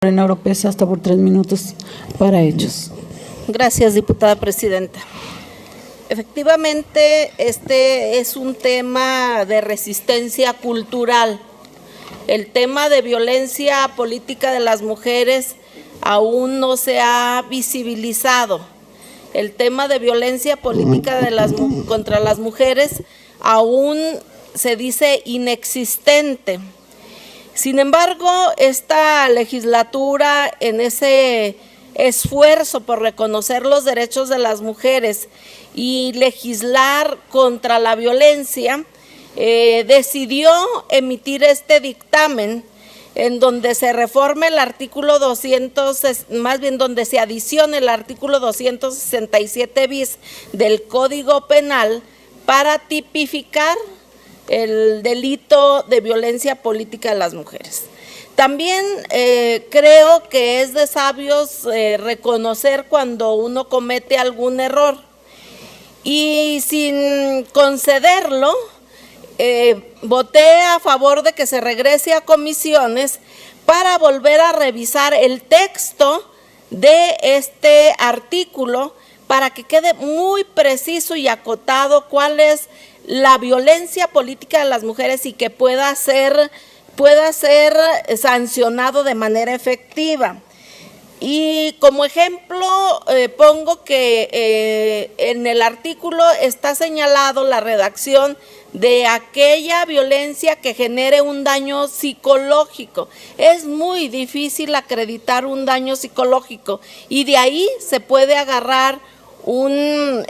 Lorena Oropesa, hasta por 3 minutos para ellos. Gracias, diputada presidenta. Efectivamente, este es un tema de resistencia cultural. El tema de violencia política de las mujeres aún no se ha visibilizado. El tema de violencia política contra las mujeres aún se dice inexistente. Sin embargo, esta legislatura, en ese esfuerzo por reconocer los derechos de las mujeres y legislar contra la violencia, decidió emitir este dictamen en donde se reforma el artículo 200, más bien donde se adiciona el artículo 267 bis del Código Penal para tipificar el delito de violencia política de las mujeres. También creo que es de sabios reconocer cuando uno comete algún error y sin concederlo, voté a favor de que se regrese a comisiones para volver a revisar el texto de este artículo para que quede muy preciso y acotado cuál es la violencia política de las mujeres y que pueda ser sancionado de manera efectiva. Y como ejemplo pongo que en el artículo está señalado la redacción de aquella violencia que genere un daño psicológico. Es muy difícil acreditar un daño psicológico y de ahí se puede agarrar un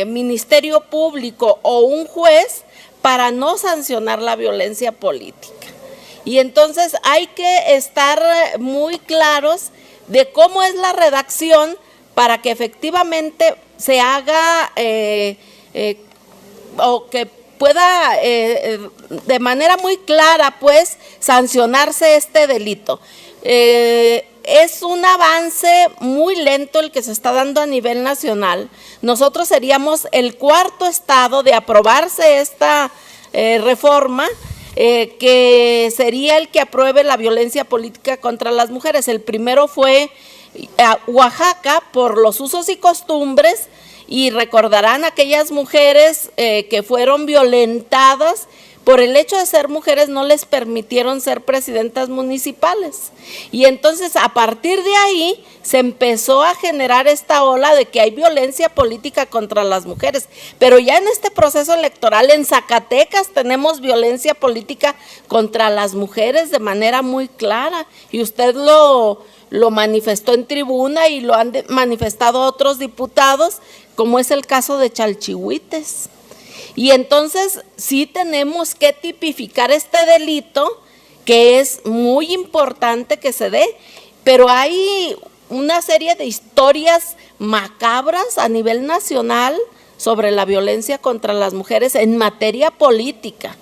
ministerio público o un juez para no sancionar la violencia política. Y entonces hay que estar muy claros de cómo es la redacción para que efectivamente se haga o que pueda de manera muy clara pues sancionarse este delito. Es un avance muy lento el que se está dando a nivel nacional. Nosotros seríamos el 4º estado de aprobarse esta reforma, que sería el que apruebe la violencia política contra las mujeres. El primero fue Oaxaca por los usos y costumbres, y recordarán aquellas mujeres que fueron violentadas por el hecho de ser mujeres, no les permitieron ser presidentas municipales. Y entonces a partir de ahí se empezó a generar esta ola de que hay violencia política contra las mujeres. Pero ya en este proceso electoral en Zacatecas tenemos violencia política contra las mujeres de manera muy clara. Y usted lo manifestó en tribuna y lo han manifestado otros diputados, como es el caso de Chalchihuites. Y entonces sí tenemos que tipificar este delito, que es muy importante que se dé, pero hay una serie de historias macabras a nivel nacional sobre la violencia contra las mujeres en materia política.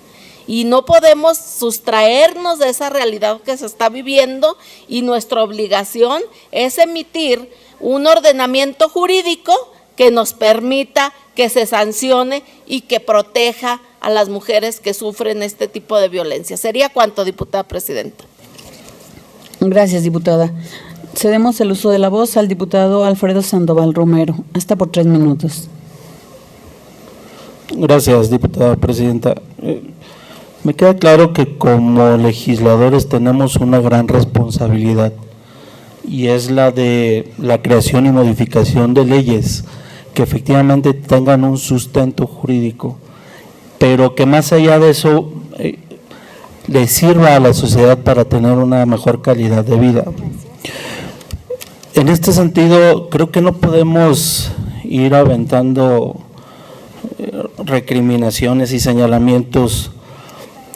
Y no podemos sustraernos de esa realidad que se está viviendo, y nuestra obligación es emitir un ordenamiento jurídico que nos permita que se sancione y que proteja a las mujeres que sufren este tipo de violencia. ¿Sería cuánto, diputada presidenta? Gracias, diputada. Cedemos el uso de la voz al diputado Alfredo Sandoval Romero, hasta por 3 minutos. Gracias, diputada presidenta. Me queda claro que como legisladores tenemos una gran responsabilidad, y es la de la creación y modificación de leyes que efectivamente tengan un sustento jurídico, pero que más allá de eso le sirva a la sociedad para tener una mejor calidad de vida. En este sentido, creo que no podemos ir aventando recriminaciones y señalamientos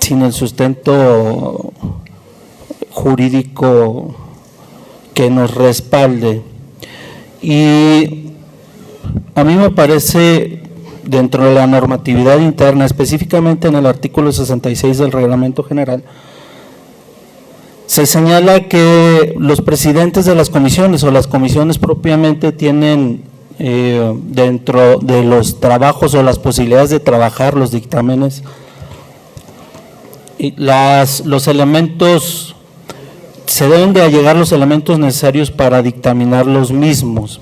sin el sustento jurídico que nos respalde. Y a mí me parece, dentro de la normatividad interna, específicamente en el artículo 66 del Reglamento General, se señala que los presidentes de las comisiones o las comisiones propiamente tienen dentro de los trabajos o las posibilidades de trabajar los dictámenes, los elementos se deben de allegar los elementos necesarios para dictaminar los mismos.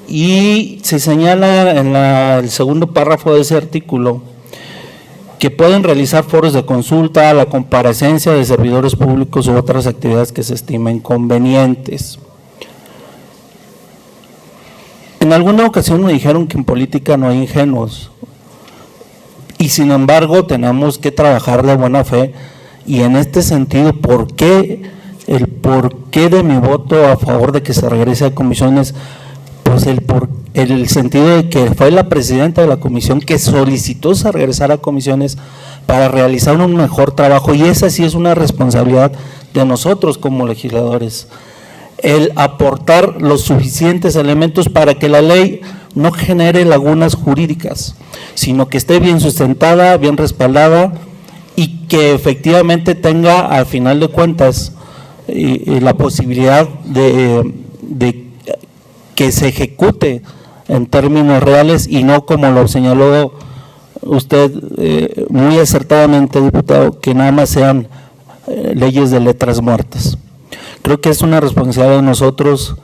Y se señala en el segundo párrafo de ese artículo que pueden realizar foros de consulta, la comparecencia de servidores públicos u otras actividades que se estimen convenientes. En alguna ocasión me dijeron que en política no hay ingenuos, y sin embargo tenemos que trabajar de buena fe, y en este sentido, el porqué de mi voto a favor de que se regrese a comisiones? Pues el sentido de que fue la presidenta de la comisión que solicitó se regresar a comisiones para realizar un mejor trabajo, y esa sí es una responsabilidad de nosotros como legisladores, el aportar los suficientes elementos para que la ley no genere lagunas jurídicas, sino que esté bien sustentada, bien respaldada, y que efectivamente tenga, al final de cuentas, la posibilidad de que se ejecute en términos reales, y no como lo señaló usted muy acertadamente, diputado, que nada más sean leyes de letras muertas. Creo que es una responsabilidad de nosotros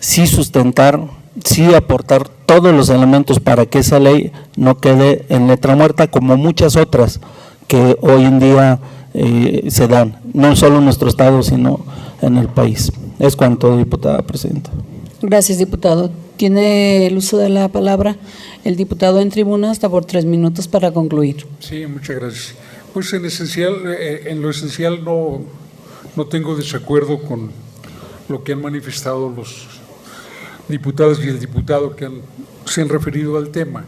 sí sustentar, sí aportar todos los elementos para que esa ley no quede en letra muerta, como muchas otras que hoy en día se dan, no solo en nuestro estado, sino en el país. Es cuanto, diputada presidenta. Gracias, diputado. Tiene el uso de la palabra el diputado en tribuna, hasta por 3 minutos para concluir. Sí, muchas gracias. Pues en lo esencial no tengo desacuerdo con lo que han manifestado los diputados y el diputado que se han referido al tema.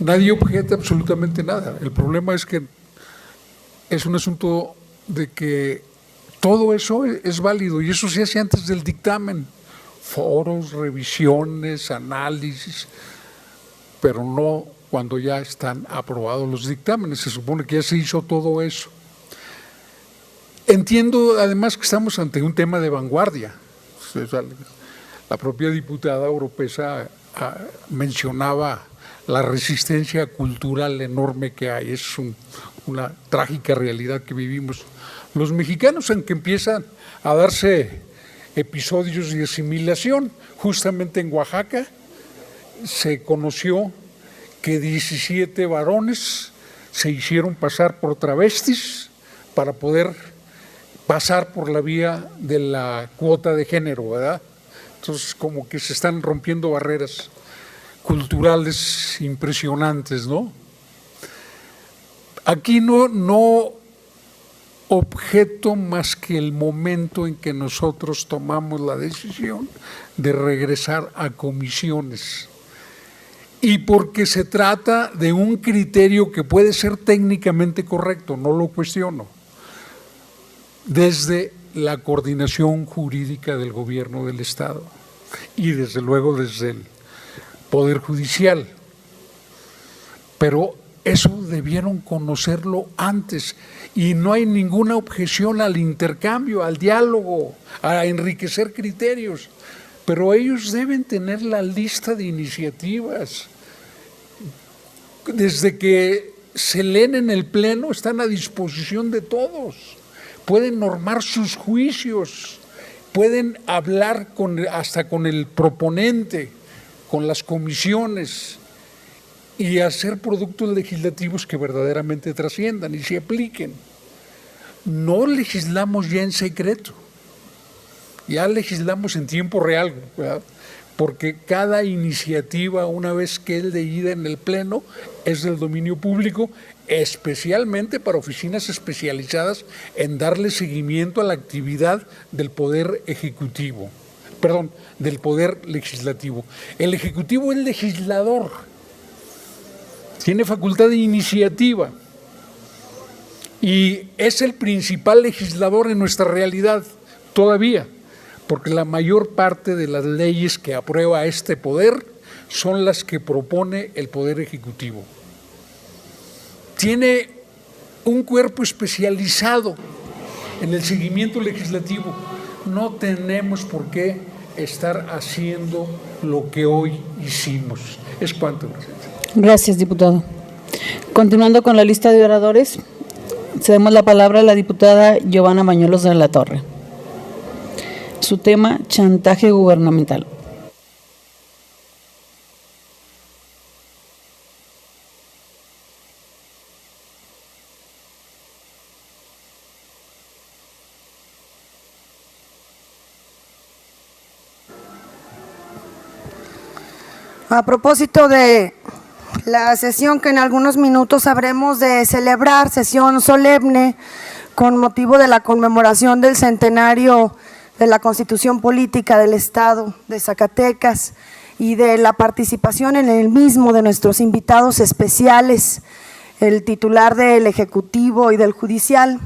Nadie objeta absolutamente nada. El problema es que es un asunto de que todo eso es válido, y eso se hace antes del dictamen. Foros, revisiones, análisis, pero no cuando ya están aprobados los dictámenes. Se supone que ya se hizo todo eso. Entiendo además que estamos ante un tema de vanguardia. La propia diputada Oropesa mencionaba la resistencia cultural enorme que hay. Es una trágica realidad que vivimos los mexicanos, en que empiezan a darse episodios de asimilación. Justamente en Oaxaca se conoció que 17 varones se hicieron pasar por travestis para poder pasar por la vía de la cuota de género, ¿verdad? Entonces, como que se están rompiendo barreras culturales impresionantes, ¿no? Aquí no objeto más que el momento en que nosotros tomamos la decisión de regresar a comisiones, y porque se trata de un criterio que puede ser técnicamente correcto, no lo cuestiono, desde la coordinación jurídica del gobierno del Estado y desde luego desde el Poder Judicial, pero eso debieron conocerlo antes, y no hay ninguna objeción al intercambio, al diálogo, a enriquecer criterios, pero ellos deben tener la lista de iniciativas. Desde que se leen en el Pleno están a disposición de todos, pueden normar sus juicios, pueden hablar hasta con el proponente, con las comisiones, y hacer productos legislativos que verdaderamente trasciendan y se apliquen. No legislamos ya en secreto, ya legislamos en tiempo real, ¿verdad? Porque cada iniciativa, una vez que es leída en el Pleno, es del dominio público, especialmente para oficinas especializadas en darle seguimiento a la actividad del Poder Ejecutivo, del Poder Legislativo. El Ejecutivo es legislador, tiene facultad de iniciativa y es el principal legislador en nuestra realidad todavía, porque la mayor parte de las leyes que aprueba este poder son las que propone el Poder Ejecutivo. Tiene un cuerpo especializado en el seguimiento legislativo. No tenemos por qué estar haciendo lo que hoy hicimos. Es cuanto, presidente. Gracias, diputado. Continuando con la lista de oradores, Cedemos la palabra a la diputada Giovanna Bañuelos de la Torre. Su tema, chantaje gubernamental. A propósito de la sesión que en algunos minutos habremos de celebrar, sesión solemne, con motivo de la conmemoración del centenario de la Constitución Política del Estado de Zacatecas y de la participación en el mismo de nuestros invitados especiales, el titular del Ejecutivo y del Judicial,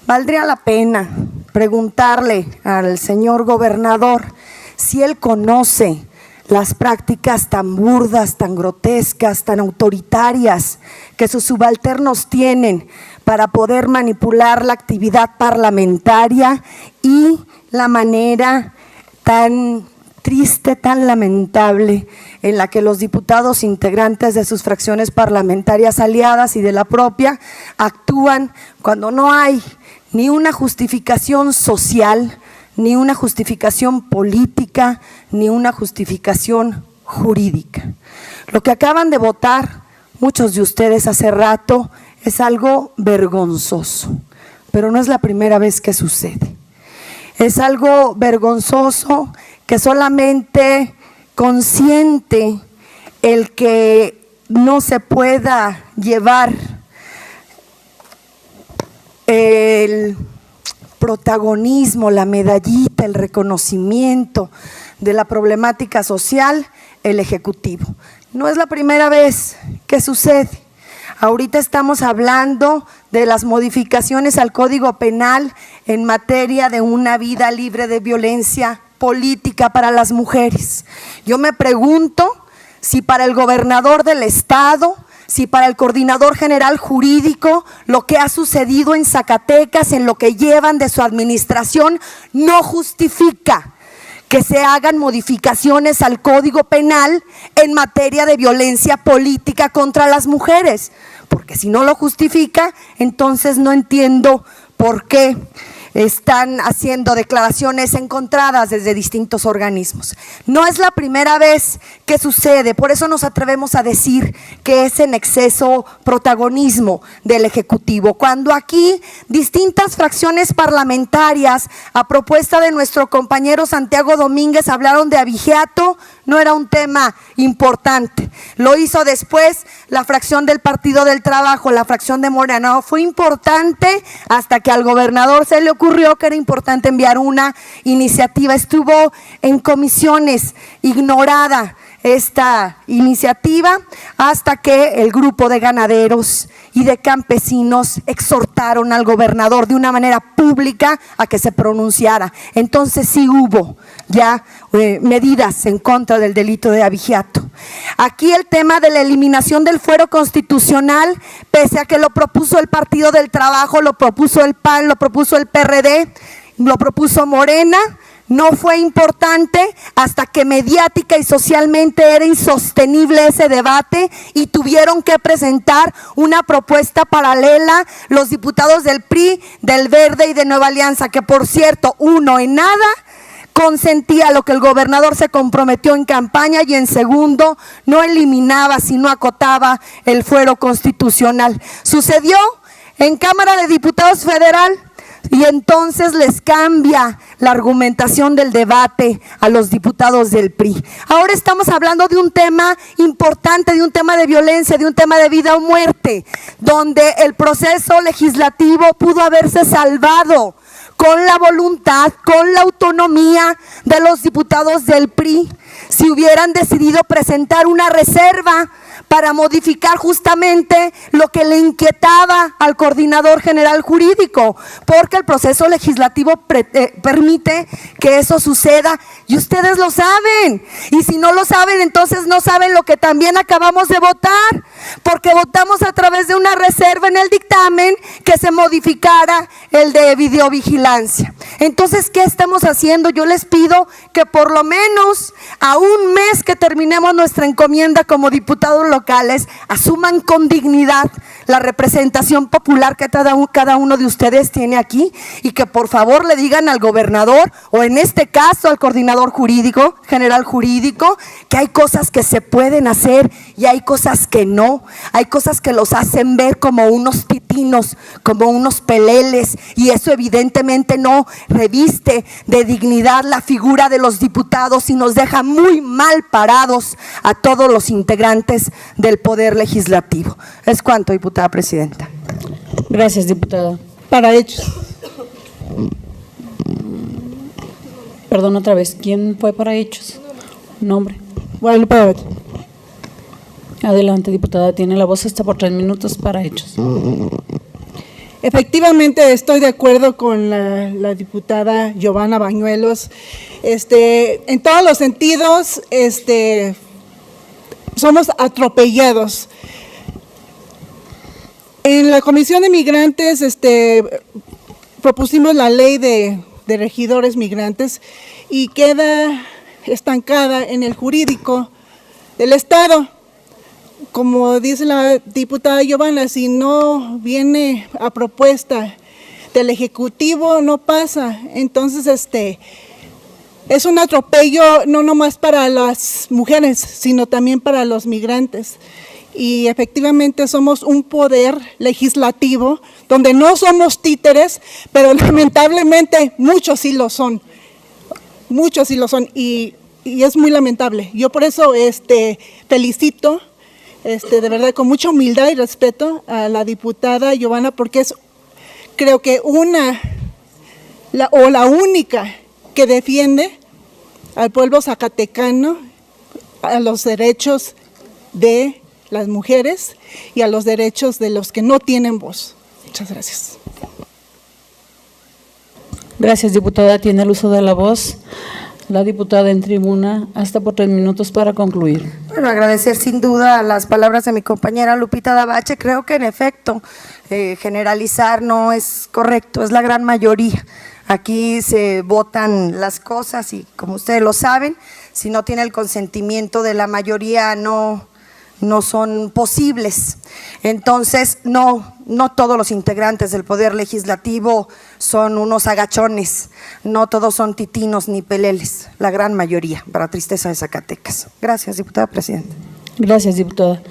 valdría la pena preguntarle al señor gobernador si él conoce las prácticas tan burdas, tan grotescas, tan autoritarias que sus subalternos tienen para poder manipular la actividad parlamentaria y la manera tan triste, tan lamentable en la que los diputados integrantes de sus fracciones parlamentarias aliadas y de la propia actúan cuando no hay ni una justificación social, ni una justificación política, ni una justificación jurídica. Lo que acaban de votar muchos de ustedes hace rato es algo vergonzoso, pero no es la primera vez que sucede. Es algo vergonzoso que solamente consiente el que no se pueda llevar el protagonismo, la medallita, el reconocimiento de la problemática social, el Ejecutivo. No es la primera vez que sucede. Ahorita estamos hablando de las modificaciones al Código Penal en materia de una vida libre de violencia política para las mujeres. Yo me pregunto si para el gobernador del estado, si para el coordinador general jurídico, lo que ha sucedido en Zacatecas, en lo que llevan de su administración, no justifica que se hagan modificaciones al Código Penal en materia de violencia política contra las mujeres. Porque si no lo justifica, entonces no entiendo por qué están haciendo declaraciones encontradas desde distintos organismos. No es la primera vez que sucede, por eso nos atrevemos a decir que es en exceso protagonismo del Ejecutivo. Cuando aquí distintas fracciones parlamentarias, a propuesta de nuestro compañero Santiago Domínguez, hablaron de abigeato, no era un tema importante. Lo hizo después la fracción del Partido del Trabajo, la fracción de Morena. No fue importante hasta que al gobernador se le ocurrió que era importante enviar una iniciativa. Estuvo en comisiones ignorada esta iniciativa hasta que el grupo de ganaderos y de campesinos exhortaron al gobernador de una manera pública a que se pronunciara. Entonces sí hubo ya medidas en contra del delito de abigeato. Aquí el tema de la eliminación del fuero constitucional, pese a que lo propuso el Partido del Trabajo, lo propuso el PAN, lo propuso el PRD, lo propuso Morena, no fue importante hasta que mediática y socialmente era insostenible ese debate y tuvieron que presentar una propuesta paralela los diputados del PRI, del Verde y de Nueva Alianza, que por cierto, uno en nada consentía lo que el gobernador se comprometió en campaña y en segundo no eliminaba sino acotaba el fuero constitucional. Sucedió en Cámara de Diputados Federal y entonces les cambia la argumentación del debate a los diputados del PRI. Ahora estamos hablando de un tema importante, de un tema de violencia, de un tema de vida o muerte, donde el proceso legislativo pudo haberse salvado con la voluntad, con la autonomía de los diputados del PRI, si hubieran decidido presentar una reserva para modificar justamente lo que le inquietaba al coordinador general jurídico, porque el proceso legislativo permite que eso suceda. Y ustedes lo saben. Y si no lo saben, entonces no saben lo que también acabamos de votar. Porque votamos a través de una reserva en el dictamen que se modificara el de videovigilancia. Entonces, ¿qué estamos haciendo? Yo les pido que por lo menos a un mes que terminemos nuestra encomienda como diputados locales, asuman con dignidad la representación popular que cada uno de ustedes tiene aquí, y que por favor le digan al gobernador, o en este caso al coordinador jurídico, general jurídico, que hay cosas que se pueden hacer y hay cosas que no. Hay cosas que los hacen ver como unos titinos, como unos peleles, y eso evidentemente no reviste de dignidad la figura de los diputados y nos deja muy mal parados a todos los integrantes del Poder Legislativo. Es cuanto, diputada presidenta. Gracias, diputada. Para hechos. Perdón, otra vez. ¿Quién fue para hechos? Nombre. Bueno, para hechos. Adelante, diputada. Tiene la voz hasta por 3 minutos para hechos. Efectivamente, estoy de acuerdo con la diputada Giovanna Bañuelos. En todos los sentidos, somos atropellados. En la Comisión de Migrantes, propusimos la ley de regidores migrantes y queda estancada en el jurídico del Estado. Como dice la diputada Giovanna, si no viene a propuesta del Ejecutivo, no pasa. Entonces, es un atropello no nomás para las mujeres, sino también para los migrantes. Y efectivamente somos un poder legislativo donde no somos títeres, pero lamentablemente muchos sí lo son. Muchos sí lo son y es muy lamentable. Yo por eso felicito de verdad con mucha humildad y respeto a la diputada Giovanna, porque es, creo que la única que defiende al pueblo zacatecano, a los derechos de las mujeres y a los derechos de los que no tienen voz. Muchas gracias. Gracias, diputada. Tiene el uso de la voz la diputada en tribuna hasta por 3 minutos para concluir. Bueno, agradecer sin duda las palabras de mi compañera Lupita Dabache. Creo que en efecto generalizar no es correcto, es la gran mayoría. Aquí se votan las cosas y como ustedes lo saben, si no tiene el consentimiento de la mayoría no son posibles. Entonces, no todos los integrantes del Poder Legislativo son unos agachones, no todos son titinos ni peleles, la gran mayoría, para tristeza de Zacatecas. Gracias, diputada presidenta. Gracias, diputada.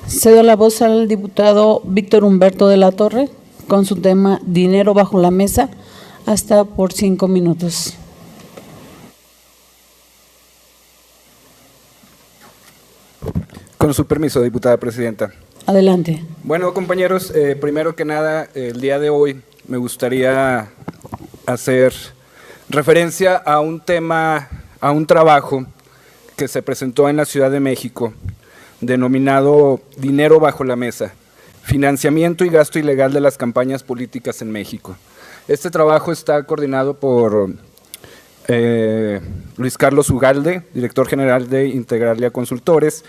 Cedo la voz al diputado Víctor Humberto de la Torre con su tema Dinero bajo la mesa, hasta por 5 minutos. Con su permiso, diputada presidenta. Adelante. Bueno, compañeros, primero que nada, el día de hoy me gustaría hacer referencia a un tema, a un trabajo que se presentó en la Ciudad de México, denominado Dinero bajo la mesa, financiamiento y gasto ilegal de las campañas políticas en México. Este trabajo está coordinado por Luis Carlos Ugalde, director general de Integralia Consultores,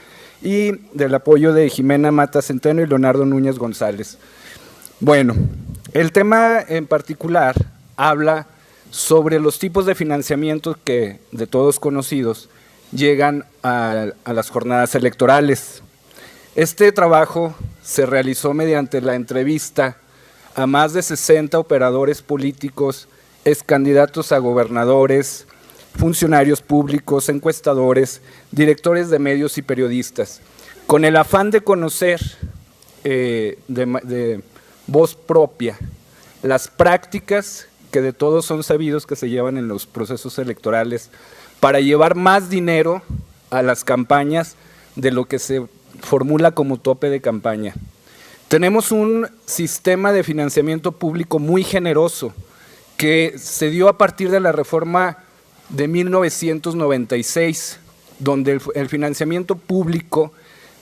y del apoyo de Jimena Mata Centeno y Leonardo Núñez González. Bueno, el tema en particular habla sobre los tipos de financiamiento que, de todos conocidos, llegan a las jornadas electorales. Este trabajo se realizó mediante la entrevista a más de 60 operadores políticos, excandidatos a gobernadores, funcionarios públicos, encuestadores, directores de medios y periodistas, con el afán de conocer de voz propia las prácticas que de todos son sabidos que se llevan en los procesos electorales para llevar más dinero a las campañas de lo que se formula como tope de campaña. Tenemos un sistema de financiamiento público muy generoso que se dio a partir de la reforma de 1996, donde el financiamiento público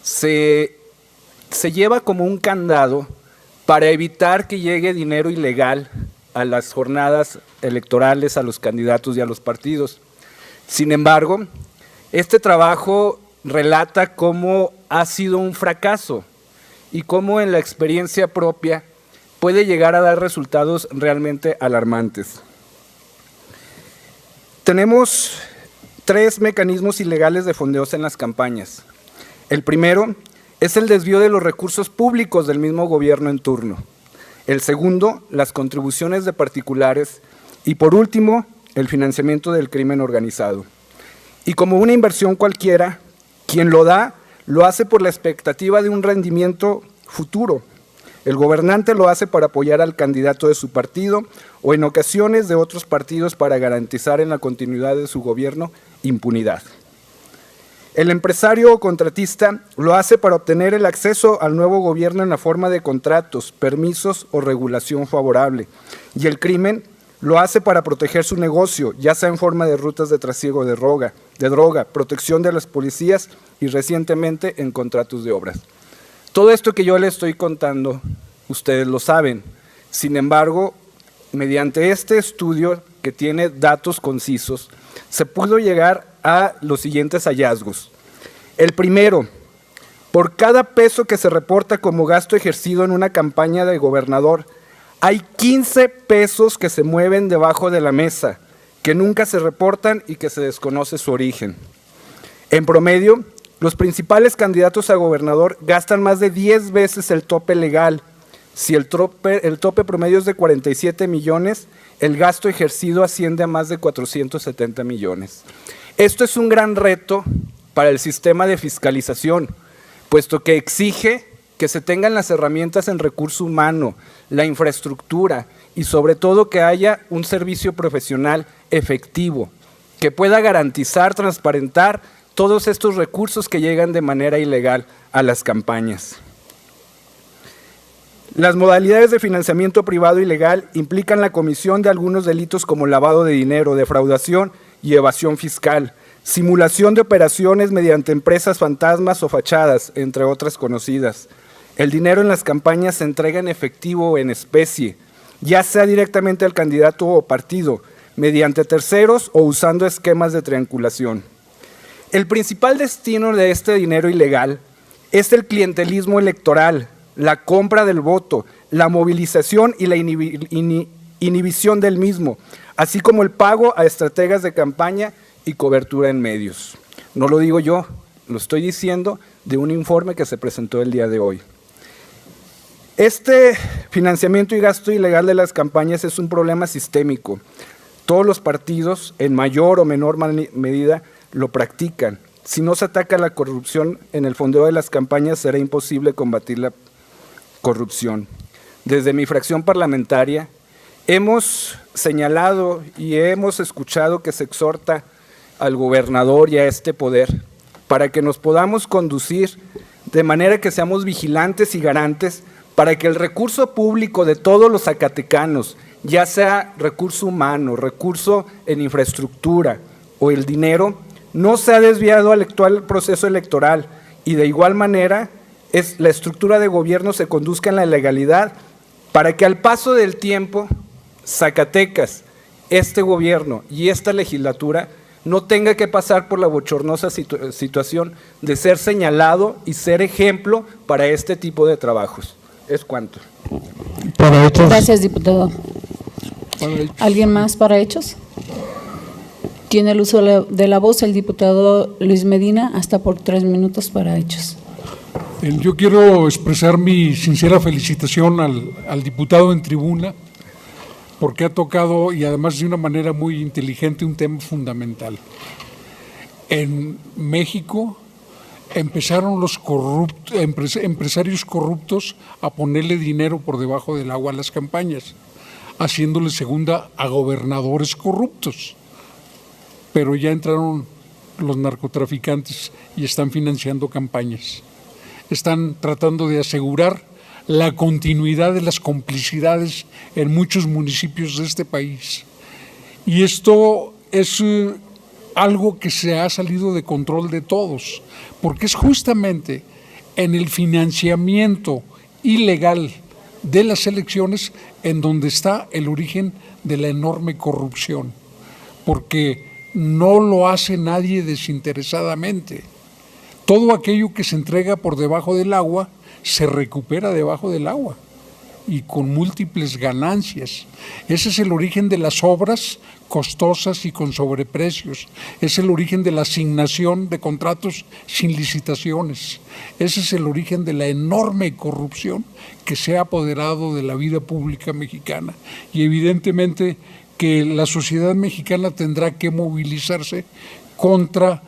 se lleva como un candado para evitar que llegue dinero ilegal a las jornadas electorales, a los candidatos y a los partidos. Sin embargo, este trabajo relata cómo ha sido un fracaso y cómo en la experiencia propia puede llegar a dar resultados realmente alarmantes. Tenemos 3 mecanismos ilegales de fondeos en las campañas. El primero es el desvío de los recursos públicos del mismo gobierno en turno. El segundo, las contribuciones de particulares. Y por último, el financiamiento del crimen organizado. Y como una inversión cualquiera, quien lo da, lo hace por la expectativa de un rendimiento futuro. El gobernante lo hace para apoyar al candidato de su partido o en ocasiones de otros partidos para garantizar en la continuidad de su gobierno impunidad. El empresario o contratista lo hace para obtener el acceso al nuevo gobierno en la forma de contratos, permisos o regulación favorable. Y el crimen lo hace para proteger su negocio, ya sea en forma de rutas de trasiego de droga, protección de las policías y recientemente en contratos de obras. Todo esto que yo les estoy contando, ustedes lo saben. Sin embargo, mediante este estudio que tiene datos concisos, se pudo llegar a los siguientes hallazgos. El primero, por cada peso que se reporta como gasto ejercido en una campaña de gobernador, hay 15 pesos que se mueven debajo de la mesa, que nunca se reportan y que se desconoce su origen. En promedio, los principales candidatos a gobernador gastan más de 10 veces el tope legal. Si el tope promedio es de 47 millones, el gasto ejercido asciende a más de 470 millones. Esto es un gran reto para el sistema de fiscalización, puesto que exige que se tengan las herramientas en recurso humano, la infraestructura y sobre todo que haya un servicio profesional efectivo, que pueda garantizar, transparentar todos estos recursos que llegan de manera ilegal a las campañas. Las modalidades de financiamiento privado ilegal implican la comisión de algunos delitos como lavado de dinero, defraudación y evasión fiscal, simulación de operaciones mediante empresas fantasmas o fachadas, entre otras conocidas. El dinero en las campañas se entrega en efectivo o en especie, ya sea directamente al candidato o partido, mediante terceros o usando esquemas de triangulación. El principal destino de este dinero ilegal es el clientelismo electoral, la compra del voto, la movilización y la inhibición del mismo, así como el pago a estrategas de campaña y cobertura en medios. No lo digo yo, lo estoy diciendo de un informe que se presentó el día de hoy. Este financiamiento y gasto ilegal de las campañas es un problema sistémico. Todos los partidos, en mayor o menor medida, lo practican. Si no se ataca la corrupción en el fondeo de las campañas, será imposible combatir la corrupción. Desde mi fracción parlamentaria, hemos señalado y hemos escuchado que se exhorta al gobernador y a este poder para que nos podamos conducir de manera que seamos vigilantes y garantes para que el recurso público de todos los zacatecanos, ya sea recurso humano, recurso en infraestructura o el dinero, no sea desviado al actual proceso electoral y de igual manera la estructura de gobierno se conduzca en la legalidad para que al paso del tiempo Zacatecas, este gobierno y esta legislatura no tenga que pasar por la bochornosa situación de ser señalado y ser ejemplo para este tipo de trabajos. Es cuanto. Para hechos. Gracias, diputado. ¿Alguien más para hechos? Tiene el uso de la voz el diputado Luis Medina, hasta por 3 minutos para hechos. Yo quiero expresar mi sincera felicitación al diputado en tribuna, porque ha tocado, y además de una manera muy inteligente, un tema fundamental. En México empezaron los empresarios corruptos a ponerle dinero por debajo del agua a las campañas, haciéndole segunda a gobernadores corruptos. Pero ya entraron los narcotraficantes y están financiando campañas. Están tratando de asegurar la continuidad de las complicidades en muchos municipios de este país. Y esto es algo que se ha salido de control de todos, porque es justamente en el financiamiento ilegal de las elecciones en donde está el origen de la enorme corrupción, porque no lo hace nadie desinteresadamente. Todo aquello que se entrega por debajo del agua se recupera debajo del agua y con múltiples ganancias. Ese es el origen de las obras costosas y con sobreprecios. Es el origen de la asignación de contratos sin licitaciones. Ese es el origen de la enorme corrupción que se ha apoderado de la vida pública mexicana. Y evidentemente que la sociedad mexicana tendrá que movilizarse contra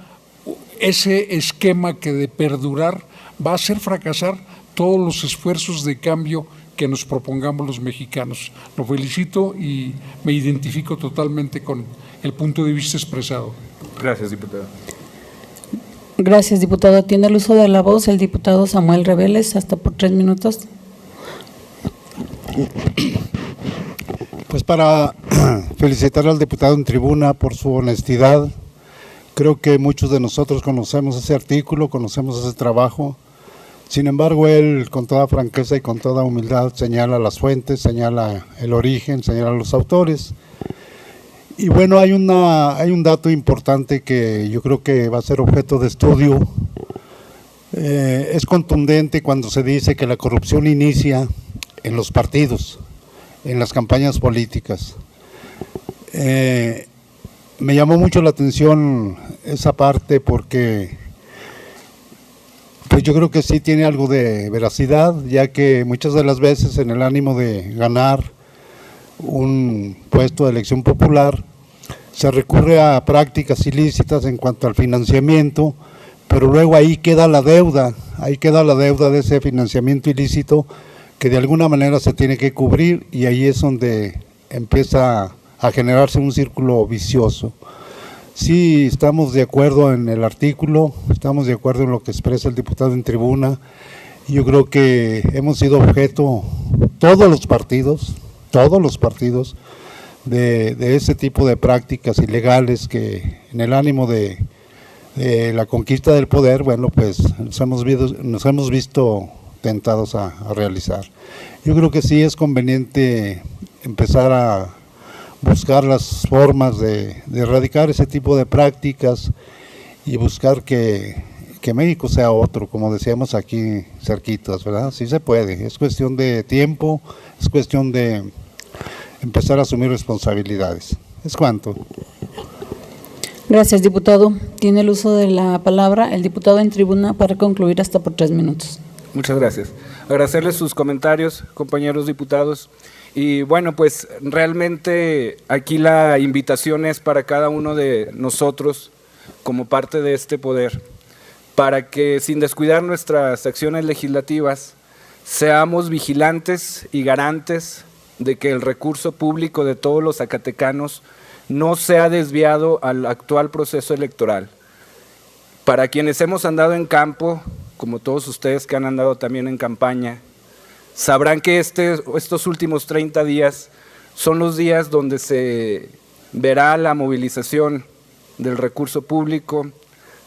ese esquema que de perdurar va a hacer fracasar todos los esfuerzos de cambio que nos propongamos los mexicanos. Lo felicito y me identifico totalmente con el punto de vista expresado. Gracias, diputado. Gracias, diputado. Tiene el uso de la voz el diputado Samuel Reveles, hasta por 3 minutos. Pues para felicitar al diputado en tribuna por su honestidad. Creo que muchos de nosotros conocemos ese artículo, conocemos ese trabajo. Sin embargo, él con toda franqueza y con toda humildad señala las fuentes, señala el origen, señala los autores. Y bueno, hay un dato importante que yo creo que va a ser objeto de estudio. Es contundente cuando se dice que la corrupción inicia en los partidos, en las campañas políticas. Me llamó mucho la atención esa parte porque pues yo creo que sí tiene algo de veracidad, ya que muchas de las veces en el ánimo de ganar un puesto de elección popular se recurre a prácticas ilícitas en cuanto al financiamiento, pero luego ahí queda la deuda de ese financiamiento ilícito que de alguna manera se tiene que cubrir, y ahí es donde empieza a generarse un círculo vicioso. Sí, estamos de acuerdo en el artículo, estamos de acuerdo en lo que expresa el diputado en tribuna. Yo creo que hemos sido objeto, todos los partidos, de ese tipo de prácticas ilegales que en el ánimo de la conquista del poder, bueno, pues nos hemos visto tentados a realizar. Yo creo que sí es conveniente empezar a buscar las formas de erradicar ese tipo de prácticas y buscar que México sea otro, como decíamos aquí cerquitas, ¿verdad? Sí se puede, es cuestión de tiempo, es cuestión de empezar a asumir responsabilidades. ¿Es cuanto? Gracias, diputado. Tiene el uso de la palabra el diputado en tribuna para concluir hasta por 3 minutos. Muchas gracias. Agradecerles sus comentarios, compañeros diputados. Y bueno, pues realmente aquí la invitación es para cada uno de nosotros como parte de este poder, para que sin descuidar nuestras acciones legislativas seamos vigilantes y garantes de que el recurso público de todos los zacatecanos no sea desviado al actual proceso electoral. Para quienes hemos andado en campo, como todos ustedes que han andado también en campaña, sabrán que estos últimos 30 días son los días donde se verá la movilización del recurso público,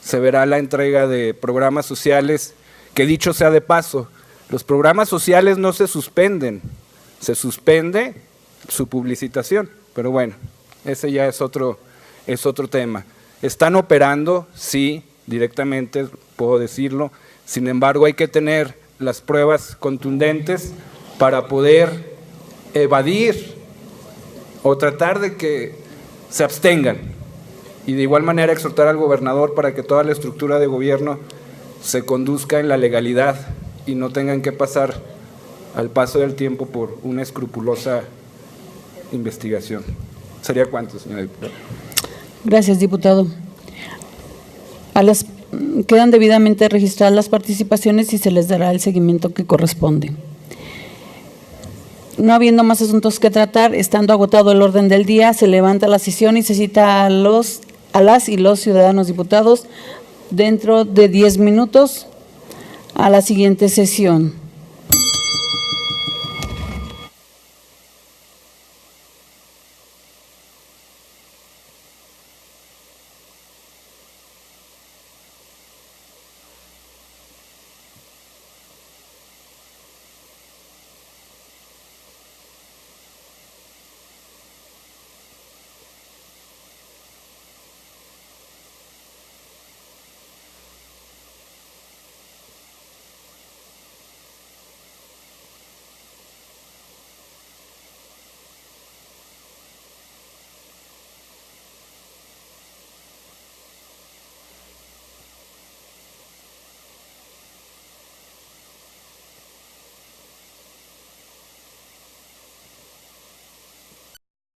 se verá la entrega de programas sociales, que dicho sea de paso, los programas sociales no se suspenden, se suspende su publicitación, pero bueno, ese ya es otro tema. Están operando, sí, directamente puedo decirlo, sin embargo hay que tener las pruebas contundentes para poder evadir o tratar de que se abstengan, y de igual manera exhortar al gobernador para que toda la estructura de gobierno se conduzca en la legalidad y no tengan que pasar al paso del tiempo por una escrupulosa investigación. ¿Sería cuánto, señora diputada? Gracias, diputado. Quedan debidamente registradas las participaciones y se les dará el seguimiento que corresponde. No habiendo más asuntos que tratar, estando agotado el orden del día, se levanta la sesión y se cita a las y los ciudadanos diputados dentro de 10 minutos a la siguiente sesión.